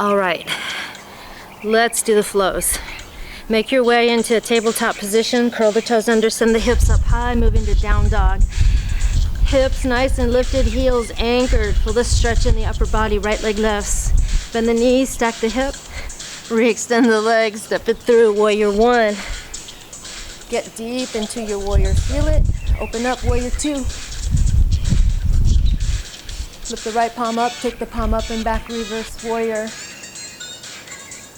All right, let's do the flows. Make your way into a tabletop position, curl the toes under, send the hips up high, move into down dog. Hips nice and lifted, heels anchored. Feel the stretch in the upper body, right leg lifts. Bend the knees, stack the hip, re-extend the legs, step it through, warrior one. Get deep into your warrior, feel it. Open up, warrior two. Lift the right palm up, take the palm up and back, reverse warrior.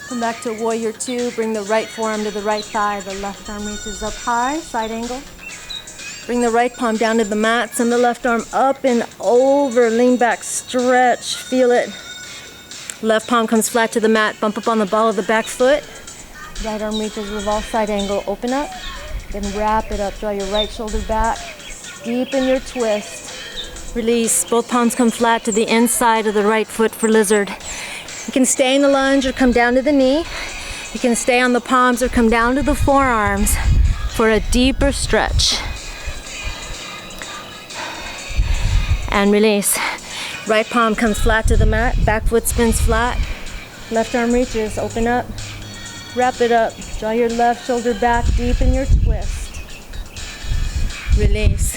Come back to warrior two, bring the right forearm to the right thigh, the left arm reaches up high, side angle. Bring the right palm down to the mat, send the left arm up and over, lean back, stretch, feel it. Left palm comes flat to the mat, bump up on the ball of the back foot. Right arm reaches, revolve, side angle, open up, then wrap it up, draw your right shoulder back, deepen your twist. Release, both palms come flat to the inside of the right foot for lizard. You can stay in the lunge or come down to the knee. You can stay on the palms or come down to the forearms for a deeper stretch. And release. Right palm comes flat to the mat, back foot spins flat, left arm reaches, open up, wrap it up, draw your left shoulder back, deepen your twist. Release.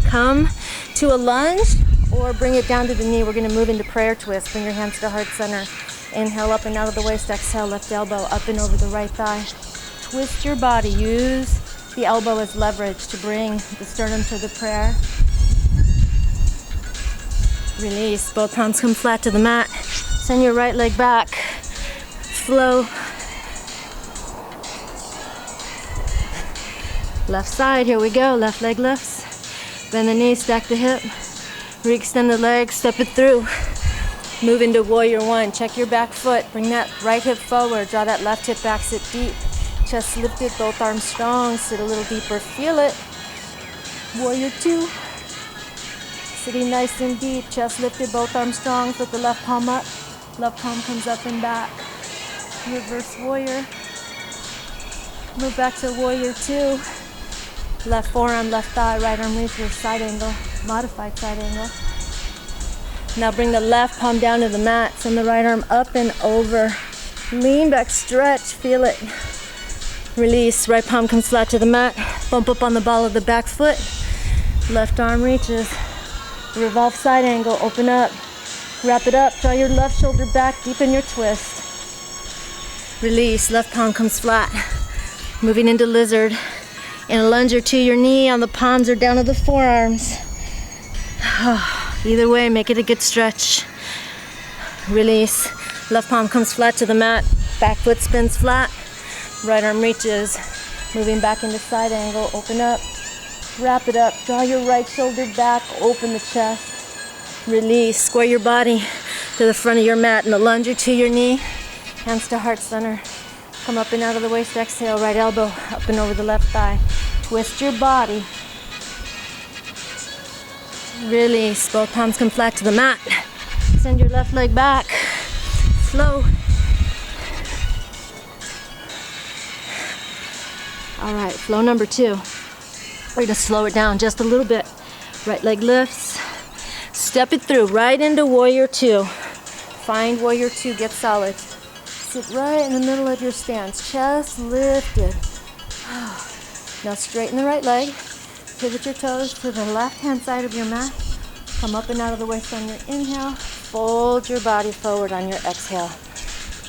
Come to a lunge or bring it down to the knee. We're going to move into prayer twist. Bring your hands to heart center. Inhale up and out of the waist, exhale, left elbow up and over the right thigh. Twist your body, use the elbow as leverage to bring the sternum to the prayer. Release, both palms come flat to the mat. Send your right leg back. Flow. Left side, here we go. Left leg lifts. Bend the knees, stack the hip. Re-extend the leg, step it through. Move into warrior one. Check your back foot. Bring that right hip forward. Draw that left hip back, sit deep. Chest lifted, both arms strong. Sit a little deeper, feel it. Warrior two. Sitting nice and deep, chest lifted, both arms strong, flip the left palm up. Left palm comes up and back. Reverse warrior. Move back to warrior two. Left forearm, left thigh, right arm reaches, side angle, modified side angle. Now bring the left palm down to the mat, send the right arm up and over. Lean back, stretch, feel it. Release, right palm comes flat to the mat, bump up on the ball of the back foot. Left arm reaches. Revolve side angle, open up, wrap it up, draw your left shoulder back, deepen your twist. Release, left palm comes flat. Moving into lizard. In a lunge or two, your knee on the palms or down to the forearms. Either way, make it a good stretch. Release, left palm comes flat to the mat, back foot spins flat, right arm reaches. Moving back into side angle, open up. Wrap it up, draw your right shoulder back, open the chest. Release, square your body to the front of your mat in a lunge or to your knee. Hands to heart center. Come up and out of the waist, exhale, right elbow up and over the left thigh. Twist your body. Release, both palms come flat to the mat. Send your left leg back. Flow. All right, flow number two. We're going to slow it down just a little bit. Right leg lifts. Step it through right into warrior two. Find warrior two, get solid. Sit right in the middle of your stance. Chest lifted. Now straighten the right leg. Pivot your toes to the left hand side of your mat. Come up and out of the waist on your inhale. Fold your body forward on your exhale.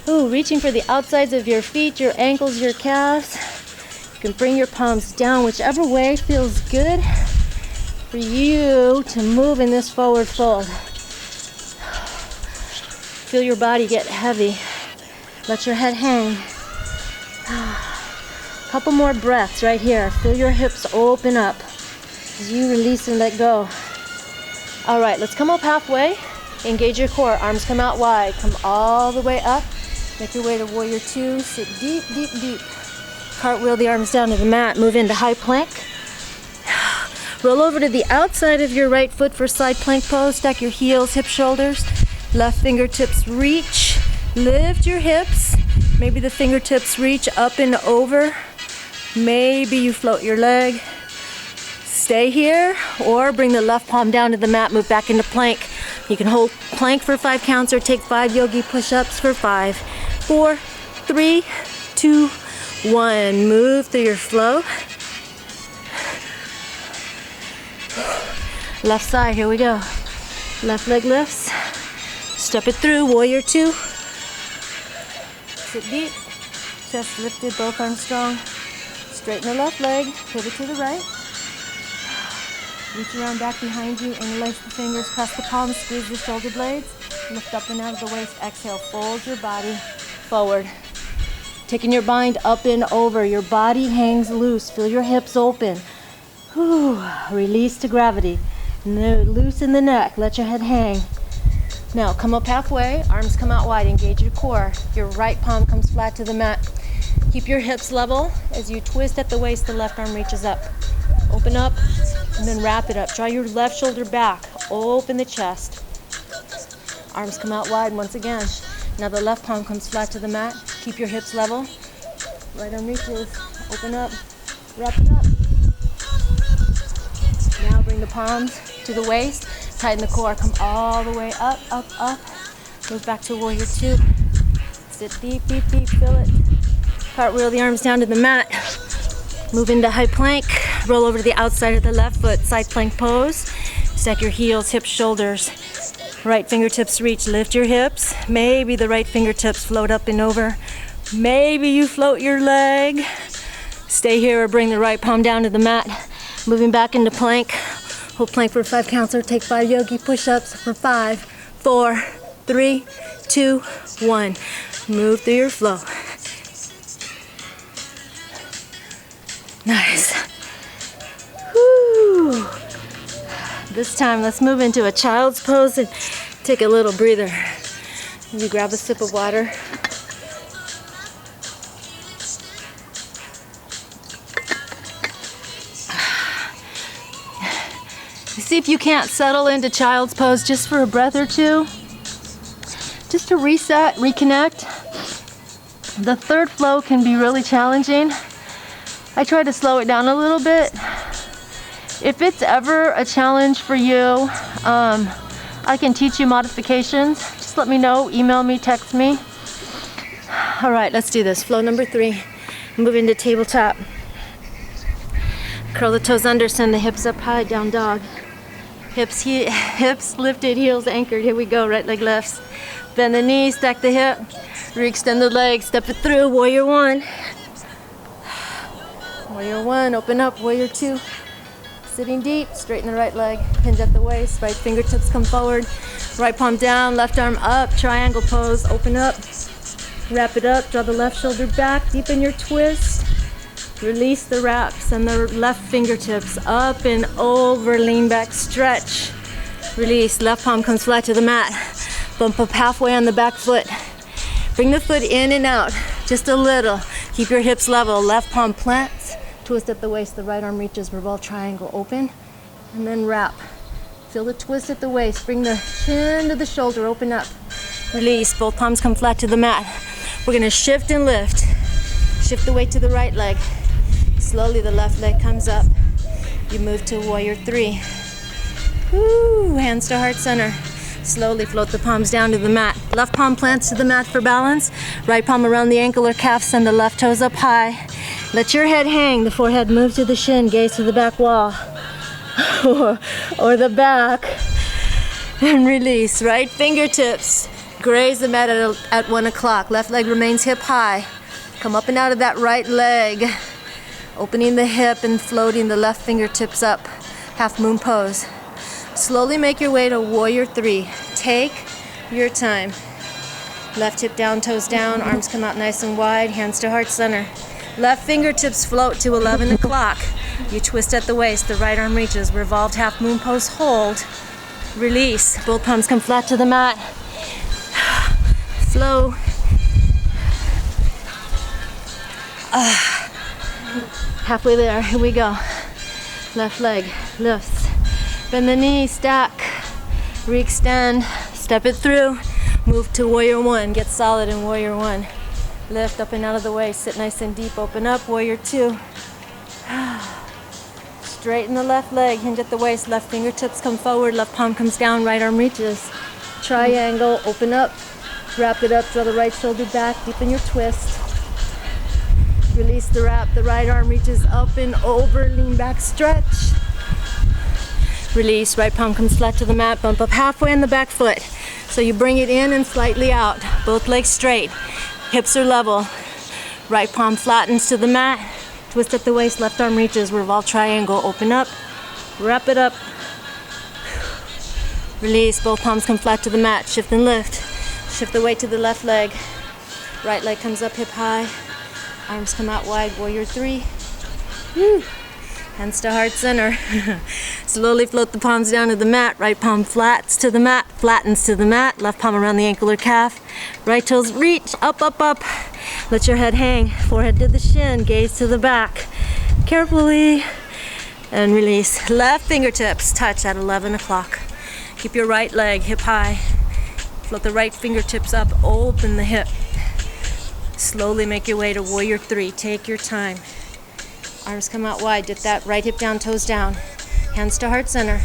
Ooh, reaching for the outsides of your feet, your ankles, your calves. You can bring your palms down, whichever way feels good for you to move in this forward fold. Feel your body get heavy. Let your head hang. Couple more breaths right here. Feel your hips open up as you release and let go. All right, let's come up halfway. Engage your core. Arms come out wide. Come all the way up. Make your way to warrior two. Sit deep, deep, deep. Cartwheel the arms down to the mat. Move into high plank. Roll over to the outside of your right foot for side plank pose. Stack your heels, hip, shoulders. Left fingertips reach. Lift your hips. Maybe the fingertips reach up and over. Maybe you float your leg. Stay here or bring the left palm down to the mat. Move back into plank. You can hold plank for 5 counts or take 5 yogi push-ups for 5, 4, 3, 2, 1. Move through your flow. Left side, here we go. Left leg lifts. Step it through, warrior 2. Sit deep. Chest lifted, both arms strong. Straighten the left leg, pivot to the right. Reach around back behind you, interlace the fingers, press the palms, squeeze the shoulder blades. Lift up and out of the waist, exhale, fold your body forward. Taking your mind up and over, your body hangs loose, feel your hips open. Whew. Release to gravity. No, loosen the neck, let your head hang. Now come up halfway, arms come out wide, engage your core. Your right palm comes flat to the mat. Keep your hips level. As you twist at the waist, the left arm reaches up. Open up and then wrap it up. Draw your left shoulder back, open the chest. Arms come out wide once again. Now the left palm comes flat to the mat. Keep your hips level. Right arm reaches, open up, wrap it up. Now bring the palms to the waist, tighten the core, come all the way up, up, up. Move back to warrior 2. Sit deep, deep, deep, feel it. Cartwheel the arms down to the mat. Move into high plank, roll over to the outside of the left foot, side plank pose. Stack your heels, hips, shoulders. Right fingertips reach, lift your hips. Maybe the right fingertips float up and over. Maybe you float your leg. Stay here or bring the right palm down to the mat. Moving back into plank. Hold plank for 5 counts or take 5 yogi push-ups for 5, 4, 3, 2, 1. Move through your flow. Nice. Whew. This time let's move into a child's pose and take a little breather. You grab a sip of water. See if you can't settle into child's pose just for a breath or two. Just to reset, reconnect. The third flow can be really challenging. I try to slow it down a little bit. If it's ever a challenge for you, I can teach you modifications. Just let me know, email me, text me. All right, let's do this. Flow number 3. Move into tabletop. Curl the toes under, send the hips up high, down dog. Hips lifted, heels anchored. Here we go, right leg lifts. Bend the knee, stack the hip. Re-extend the leg, step it through, warrior 1. Warrior 1, open up, warrior 2. Sitting deep, straighten the right leg, hinge at the waist, right fingertips come forward. Right palm down, left arm up, triangle pose, open up. Wrap it up, draw the left shoulder back, deepen your twist. Release the wraps and the left fingertips up and over, lean back, stretch. Release, left palm comes flat to the mat. Bump up halfway on the back foot. Bring the foot in and out, just a little. Keep your hips level, left palm plants. Twist at the waist, the right arm reaches, revolve triangle, open. And then wrap. Feel the twist at the waist, bring the chin to the shoulder, open up. Release, both palms come flat to the mat. We're gonna shift and lift. Shift the weight to the right leg. Slowly the left leg comes up. You move to warrior 3. Woo, hands to heart center. Slowly float the palms down to the mat. Left palm plants to the mat for balance. Right palm around the ankle or calf, send the left toes up high. Let your head hang, the forehead move to the shin, gaze to the back wall. or the back. And release, right fingertips. Graze the mat at 1 o'clock. Left leg remains hip high. Come up and out of that right leg. Opening the hip and floating the left fingertips up. Half moon pose. Slowly make your way to warrior 3. Take your time. Left hip down, toes down, arms come out nice and wide, hands to heart center. Left fingertips float to 11 o'clock. You twist at the waist, the right arm reaches, revolved half moon pose, hold. Release, both palms come flat to the mat. Flow. Halfway there, here we go. Left leg lifts. Bend the knee, stack. Re-extend, step it through. Move to warrior 1, get solid in warrior 1. Lift up and out of the way, sit nice and deep, open up, warrior 2. Straighten the left leg, hinge at the waist, left fingertips come forward, left palm comes down, right arm reaches. Triangle, open up, wrap it up, draw the right shoulder back, deepen your twist. Release the wrap, the right arm reaches up and over, lean back, stretch. Release, right palm comes flat to the mat, bump up halfway on the back foot. So you bring it in and slightly out, both legs straight, hips are level. Right palm flattens to the mat, twist at the waist, left arm reaches, revolve triangle, open up, wrap it up. Release, both palms come flat to the mat, shift and lift. Shift the weight to the left leg. Right leg comes up hip high, arms come out wide, warrior three. Woo. Hands to heart center. Slowly float the palms down to the mat. Right palm flats to the mat, flattens to the mat. Left palm around the ankle or calf. Right toes reach, up, up, up. Let your head hang. Forehead to the shin, gaze to the back. Carefully. And release. Left fingertips touch at 11 o'clock. Keep your right leg hip high. Float the right fingertips up, open the hip. Slowly make your way to warrior three. Take your time. Arms come out wide, dip that right hip down, toes down. Hands to heart center.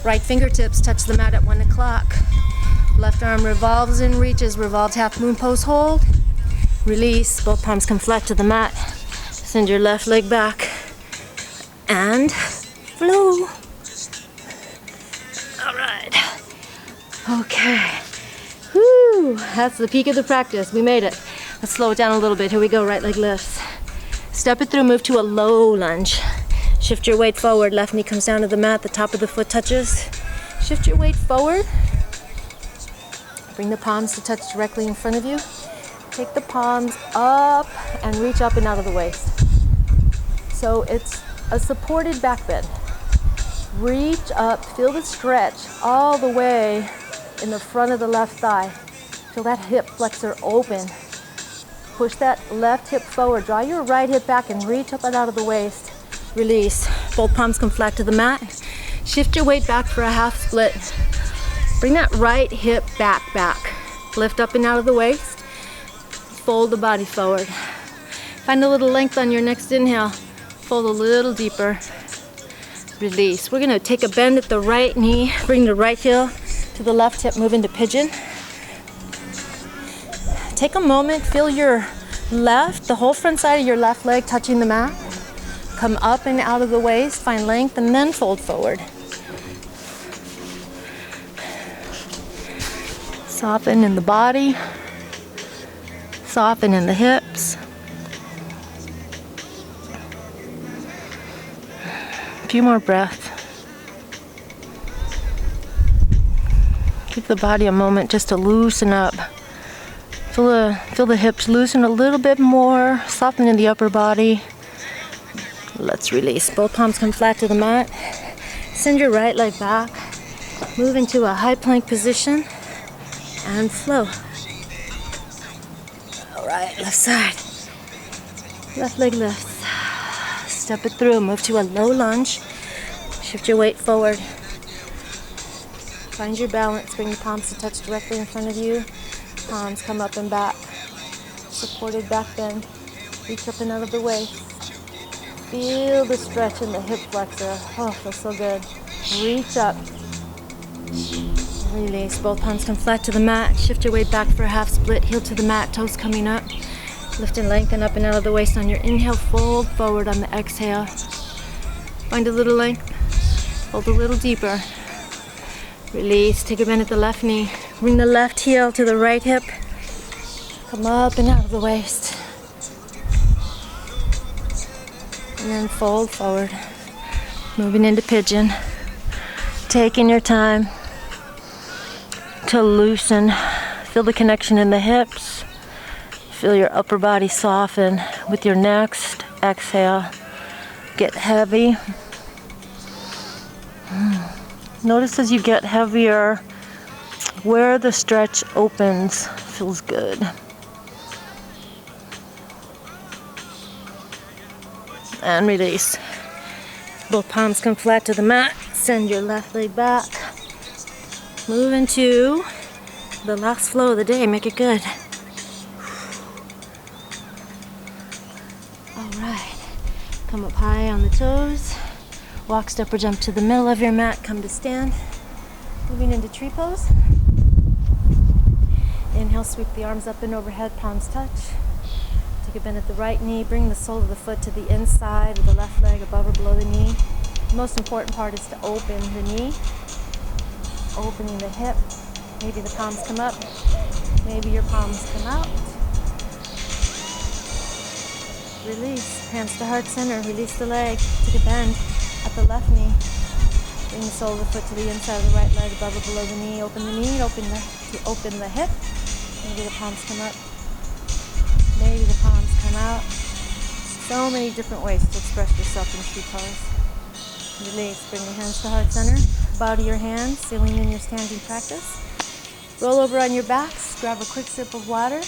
Right fingertips touch the mat at 1 o'clock. Left arm revolves and reaches, revolved half moon pose, hold. Release, both palms come flat to the mat. Send your left leg back. And flow. All right. Okay. Whew, that's the peak of the practice. We made it. Let's slow it down a little bit. Here we go, right leg lifts. Step it through, move to a low lunge. Shift your weight forward, left knee comes down to the mat, the top of the foot touches. Shift your weight forward. Bring the palms to touch directly in front of you. Take the palms up and reach up and out of the waist. So it's a supported back bend. Reach up, feel the stretch all the way in the front of the left thigh. Feel that hip flexor open. Push that left hip forward. Draw your right hip back and reach up and out of the waist. Release. Both palms come flat to the mat. Shift your weight back for a half split. Bring that right hip back. Lift up and out of the waist. Fold the body forward. Find a little length on your next inhale. Fold a little deeper. Release. We're going to take a bend at the right knee. Bring the right heel to the left hip. Move into pigeon. Take a moment, feel your left, the whole front side of your left leg touching the mat. Come up and out of the waist, find length, and then fold forward. Soften in the body, soften in the hips. A few more breaths. Give the body a moment just to loosen up. Feel the hips loosen a little bit more, soften in the upper body. Let's release. Both palms come flat to the mat. Send your right leg back. Move into a high plank position and flow. All right, left side. Left leg lifts. Step it through. Move to a low lunge. Shift your weight forward. Find your balance. Bring the palms to touch directly in front of you. Palms come up and back. Supported back bend. Reach up and out of the waist. Feel the stretch in the hip flexor. Oh, feels so good. Reach up. Release. Both palms come flat to the mat. Shift your weight back for a half split. Heel to the mat. Toes coming up. Lift and lengthen up and out of the waist on your inhale. Fold forward on the exhale. Find a little length. Fold a little deeper. Release. Take a bend at the left knee. Bring the left heel to the right hip. Come up and out of the waist. And then fold forward. Moving into pigeon. Taking your time to loosen. Feel the connection in the hips. Feel your upper body soften. With your next exhale, get heavy. Notice as you get heavier, where the stretch opens feels good. And release. Both palms come flat to the mat. Send your left leg back. Move into the last flow of the day. Make it good. All right. Come up high on the toes. Walk, step, or jump to the middle of your mat. Come to stand. Moving into tree pose. Inhale, sweep the arms up and overhead, palms touch. Take a bend at the right knee. Bring the sole of the foot to the inside of the left leg, above or below the knee. The most important part is to open the knee, opening the hip. Maybe the palms come up. Maybe your palms come out. Release, hands to heart center, release the leg, take a bend at the left knee. Bring the sole of the foot to the inside of the right leg, above or below the knee. Open the knee, open the hip. Maybe the palms come up. Maybe the palms come out. So many different ways to express yourself in tree pose. Release, bring the hands to heart center. Bow to your hands, sealing in your standing practice. Roll over on your backs, grab a quick sip of water.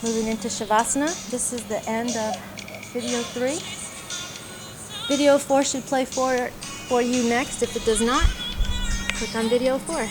Moving into Shavasana. This is the end of video 3. Video 4 should play for you next. If it does not, click on video 4.